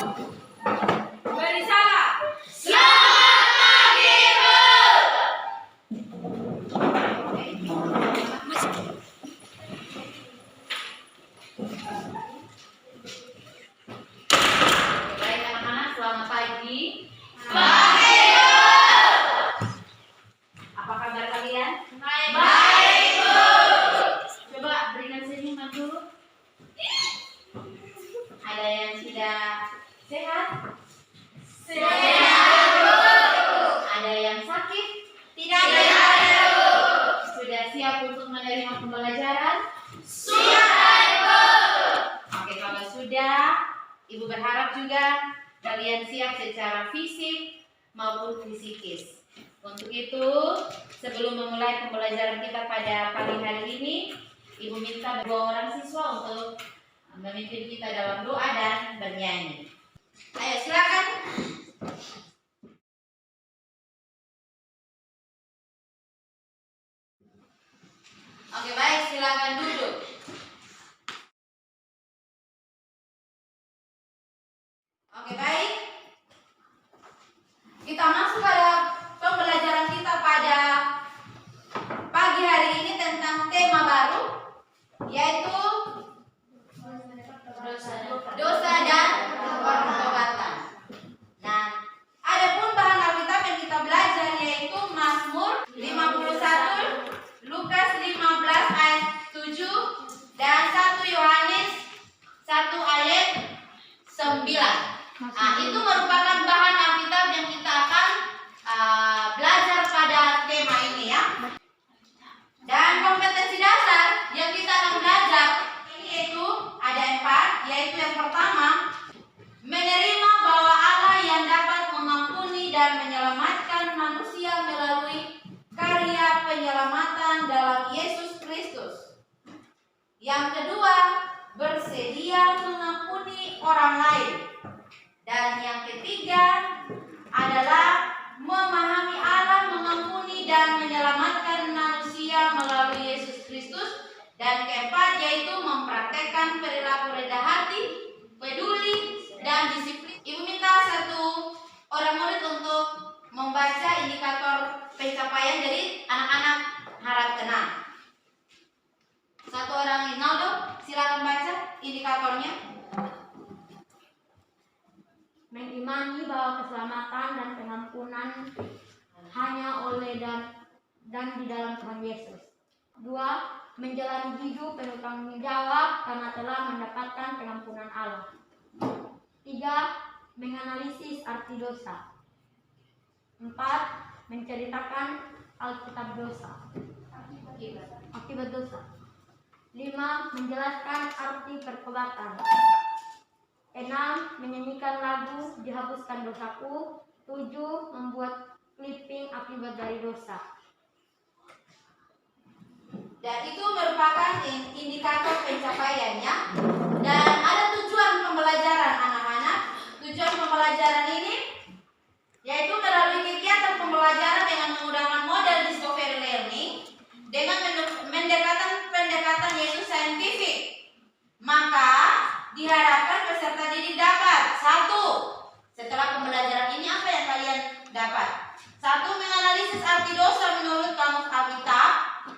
Beri salam. Baik anak-anak, selamat pagi. Apa kabar kalian? Baik, Bu. Coba berikan senyuman dulu. Ada yang sudah sehat? Sehat, Bu. Ada yang sakit? Tidak ada, Bu. Sudah siap untuk menerima pembelajaran? Sudah, Bu. Oke, kalau sudah, Ibu berharap juga kalian siap secara fisik maupun fisikis. Untuk itu, sebelum memulai pembelajaran kita pada pagi hari ini, Ibu minta dua orang siswa untuk memimpin kita dalam doa dan bernyanyi. Ayo, silakan. Oke, baik, silakan duduk. Oke, baik. Kita masuk pada pembelajaran kita pada pagi hari ini tentang tema baru, yaitu dosa dan pertobatan. Nah, adapun bahan Alkitab yang kita belajar yaitu Mazmur 51, Lukas 15 ayat 7 dan 1 Yohanes 1 ayat 9. Nah, itu merupakan bahan Alkitab yang kita akan belajar pada tema ini ya. Dan kompetensi dasar yang kita akan belajar ini yaitu ada 4, yaitu yang pertama, menerima bahwa Allah yang dapat mengampuni dan menyelamatkan manusia melalui karya penyelamatan dalam Yesus Kristus. Yang kedua, bersedia mengampuni orang lain. Dan yang ketiga adalah memahami Allah mengampuni dan menyelamatkan manusia melalui Yesus Kristus. Dan keempat yaitu mempraktekkan perilaku rendah hati, peduli, dan disiplin. Ibu minta satu orang murid untuk membaca indikator pencapaian dari anak-anak harap tenang. Satu orang, Rinaldo, silakan baca indikatornya. Mengimani bahwa keselamatan dan pengampunan hanya oleh dan di dalam Tuhan Yesus. 2. Menjalani hidup penuh tanggung jawab karena telah mendapatkan pengampunan Allah. 3. Menganalisis arti dosa. 4. Menceritakan Alkitab dosa. Akibat dosa. 5. Menjelaskan arti pertobatan. 6. Menyanyikan lagu dihapuskan dosaku. 7. Membuat clipping akibat dari dosa. Dan itu merupakan indikator pencapaiannya. Dan ada tujuan pembelajaran anak-anak. Tujuan pembelajaran ini yaitu melalui kegiatan pembelajaran dengan menggunakan model discovery learning dengan pendekatan yaitu saintifik. Maka diharapkan peserta didik dapat 1. Setelah pembelajaran ini apa yang kalian dapat? 1. Menganalisis arti dosa menurut Kamus Alkitab,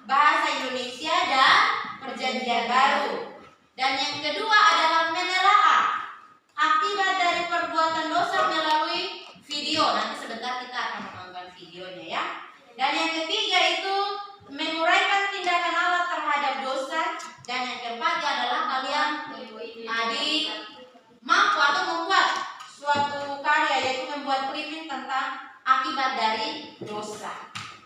Bahasa Indonesia, dan Perjanjian Baru. Dan yang kedua adalah menelaah akibat dari perbuatan dosa melalui video. Nanti sebentar kita akan menonton videonya ya. Dan yang ketiga itu menguraikan tindakan Allah terhadap dosa. Dan yang keempat adalah kalian mampu atau membuat suatu karya, yaitu membuat clipping tentang akibat dari dosa.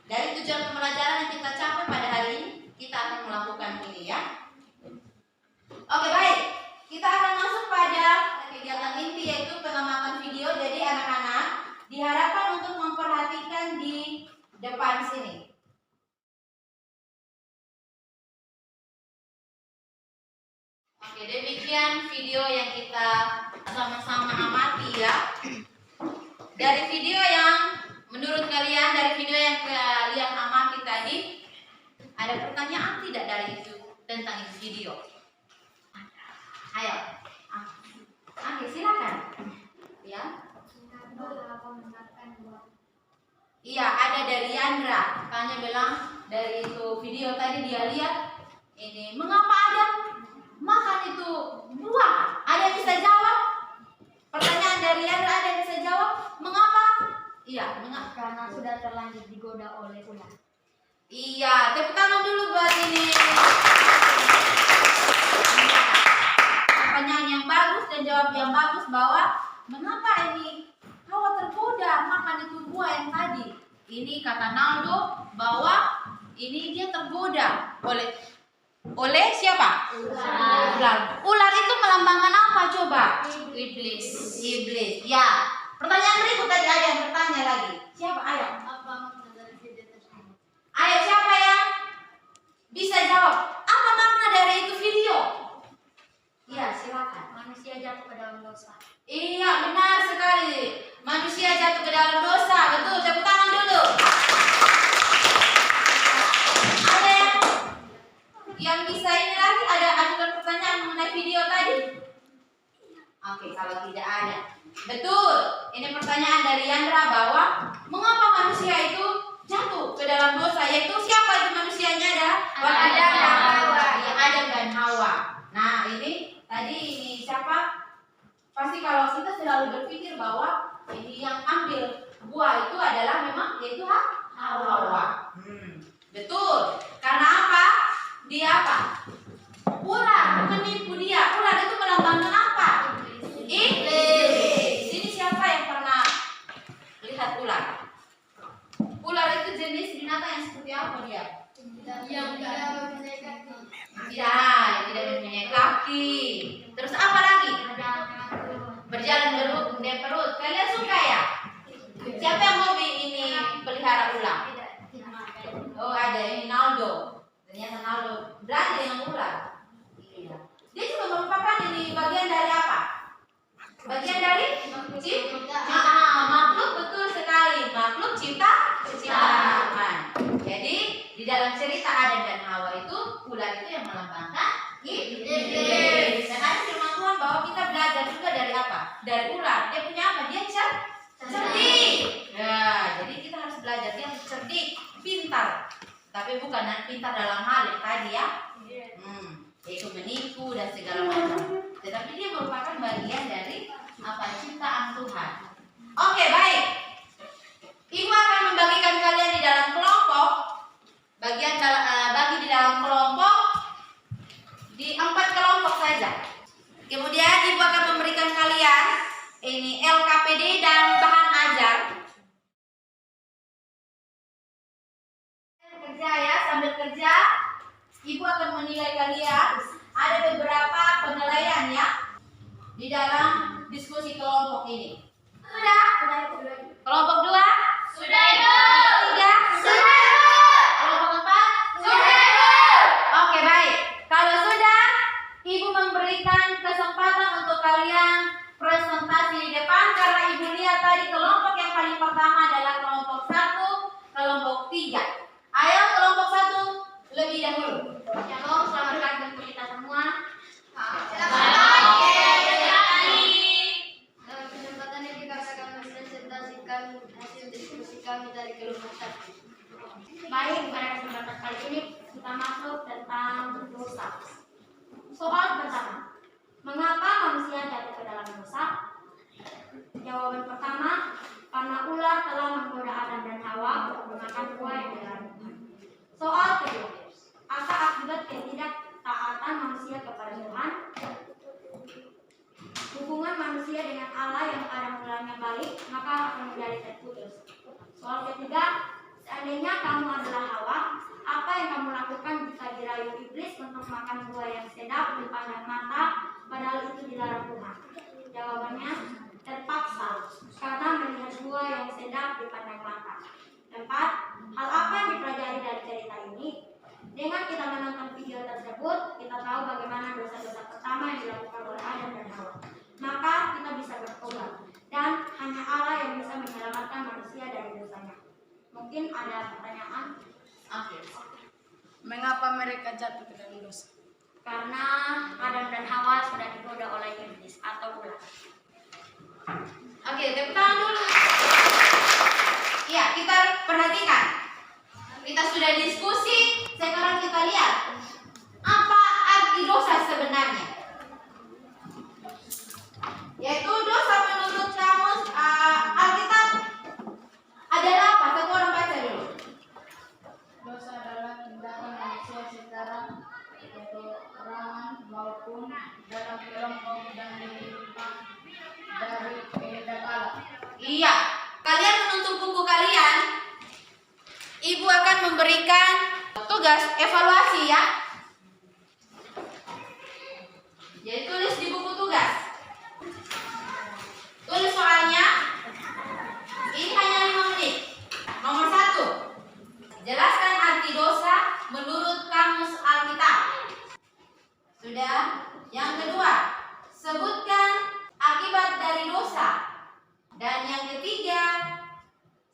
Dari tujuan pembelajaran yang kita capai pada hari ini, kita akan melakukan ini ya. Oke, baik. Kita akan masuk pada kegiatan inti yaitu pengamatan video. Jadi anak-anak diharapkan untuk memperhatikan di depan sini. Oke, demikian video yang kita sama-sama amati ya. Dari video yang menurut kalian, dari video yang kalian amati tadi, ada pertanyaan tidak dari itu tentang itu video? Ayo, silakan. Ya. Iya, ada dari Yandra. Tanya bilang dari itu video tadi dia lihat ini mengapa Adam makan itu buah? Ada yang bisa jawab? Pertanyaan dari Yandra ada yang bisa jawab? Mengapa? Iya, mengapa? Karena sudah terlanjur digoda oleh ular. Iya, tepuk tangan dulu buat ini. Pertanyaan yang bagus dan jawab yang bagus bahwa mengapa ini Hawa tergoda makan itu buah yang tadi. Ini kata Naldo bahwa ini dia tergoda oleh siapa? Ular. Ular itu melambangkan apa coba? Iblis. Iblis. Ya. Pertanyaan berikut tadi ada yang bertanya lagi. Siapa? Ayo. Ayo siapa yang bisa jawab? Apa makna dari itu video? Iya, silakan. Manusia jatuh ke dalam dosa. Iya, benar sekali. Manusia jatuh ke dalam dosa. Betul, tepuk tangan dulu. Ada yang bisa ini lagi? Ada ajukan pertanyaan mengenai video tadi? Oke, kalau tidak ada. Betul. Ini pertanyaan dari Yandra bahwa mengapa manusia itu jatuh ke dalam dosa? Yaitu siapa itu manusianya ada? Adam dan Hawa. Ya, Adam dan Hawa. Nah, ini tadi ini siapa? Pasti kalau kita selalu berpikir bahwa ini yang ambil buah itu adalah memang yaitu Hawa. Betul. Karena apa? Dia apa? Ular menipu dia. Ular itu melambangkan apa? Iblis. Ini siapa yang pernah lihat ular? Ular itu jenis binatang yang seperti apa dia? Yang tidak mempunyai kaki. Yang tidak mempunyai kaki. Terus apa lagi? Berjalan berperut. Kalian suka ya? Siapa yang hobi ini pelihara ular? Oh, ada ini Naldo. Ternyata Naldo berani dengan ular. Iya. Dia juga merupakan ini bagian dari apa? Bagian dari makhluk, betul sekali. Makhluk ciptaan. Jadi di dalam cerita Adam dan Hawa itu ular itu yang melambangkan iblis. Dan ada firman Tuhan bahwa kita belajar juga dari apa? Dari ular. Dia punya apa? Dia cerdik. Ya, jadi kita harus belajar dia cerdik, pintar. Tapi bukan pintar dalam hal yang tadi ya. Yaitu menipu dan segala macam. Tetapi dia merupakan bagian dari apa? Ciptaan Tuhan. Oke, baik. Ibu akan membagikan kalian di dalam kelompok. Bagi di dalam kelompok di 4 kelompok saja. Kemudian ibu akan memberikan kalian ini LKPD dan bahan ajar. Kerja ya, sambil kerja ibu akan menilai kalian. Ada beberapa penilaian ya di dalam diskusi kelompok ini. Sudah? Kelompok 2? Sudah, Ibu. Kelompok 3? Sudah, Ibu. Kelompok 4? Sudah, Ibu. Oke, baik. Kalau sudah, ibu memberikan kesempatan untuk kalian presentasi di depan karena ibu lihat tadi kelompok yang paling pertama adalah kelompok 1, kelompok 3. Ayo kelompok 1 lebih dahulu. Shalom, selamat pagi untuk kita semua. Dalam kesempatan ini kita akan mempresentasikan hasil diskusi kami dari kelompok 1. Baik, pada kesempatan kali ini kita masuk tentang dosa. Soal pertama, mengapa manusia jatuh ke dalam dosa? Jawaban pertama, karena ular telah menggoda Adam dan Hawa untuk memakan buah yang dilarang Tuhan. Soal kedua, apa akibat ketidaktaatan manusia kepada Tuhan? Hubungan manusia dengan Allah yang pada mulanya baik, maka akan menjadi terputus. Soal ketiga, seandainya kamu adalah Hawa, apa yang kamu lakukan jika dirayu iblis untuk makan buah yang sedap dipandang mata, padahal itu dilarang Tuhan? Jawabannya, terpaksa, karena melihat buah yang sedap dipandang mata. 4. Hal apa yang dipelajari dari cerita ini? Dengan kita menonton video tersebut, kita tahu bagaimana dosa-dosa pertama yang dilakukan oleh Adam dan Hawa. Maka kita bisa bertobat, dan hanya Allah yang bisa menyelamatkan manusia dari dosanya. Mungkin ada pertanyaan? Oke. Mengapa mereka jatuh ke dalam dosa? Karena Adam dan Hawa sudah digoda oleh iblis atau ular. Oke, tepuk tangan dulu. Iya, kita perhatikan. Kita sudah diskusi, sekarang kita lihat apa arti dosa sebenarnya. Yaitu dosa menurut kamus Alkitab adalah apa? Satu orang baca dulu. Dosa adalah tindakan manusia secara kekurangan maupun dalam kelompok dan menyimpang dari kehendak Allah. Iya, kalian menutup buku kalian. Ibu akan memberikan tugas evaluasi ya. Jadi tulis di buku tugas. Tulis soalnya. Ini hanya 5 menit. Nomor 1. Jelaskan arti dosa menurut kamus Alkitab. Sudah? Yang kedua, sebutkan akibat dari dosa. Dan yang ketiga,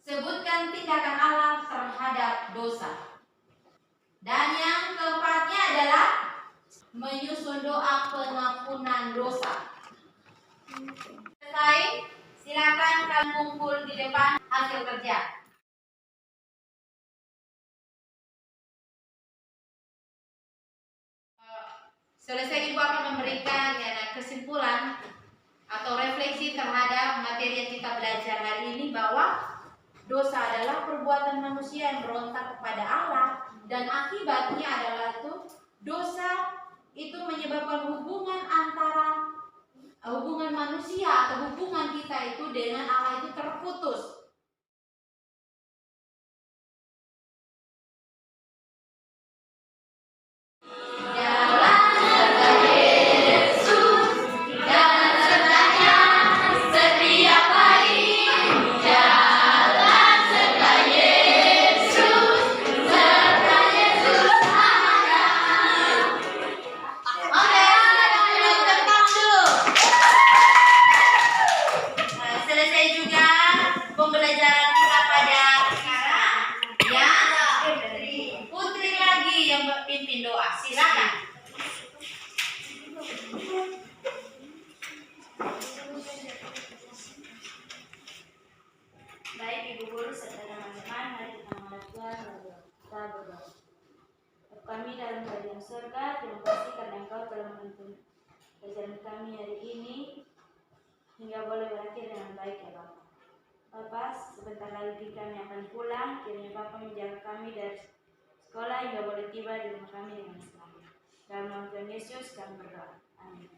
sebutkan tindakan Allah terhadap dosa. Dan yang keempatnya adalah menyusun doa pengampunan dosa. Selesai, silakan kalian kumpul di depan hasil kerja. Selesai, Ibu akan memberikan kesimpulan atau refleksi terhadap materi yang kita belajar hari ini, bahwa dosa adalah perbuatan manusia yang berontak kepada Allah, dan akibatnya adalah dosa itu menyebabkan hubungan manusia atau hubungan kita itu dengan Allah itu terputus. Pimpin doa, silakan. Baik Ibu Guru serta teman-teman, mari kita menghadap Tuhan lalu kita berdoa. Bapa kami dalam kerajaan surga, terima kasih karena Engkau telah menuntun pelajaran kami hari ini hingga boleh berakhir dengan baik ya Bapak. Bapak, sebentar lagi kami akan pulang, kiranya Bapak menjaga kami dari sekolah hingga boleh tiba di rumah kami dengan selamat. Dalam nama Tuhan Yesus kami berdoa. Amin.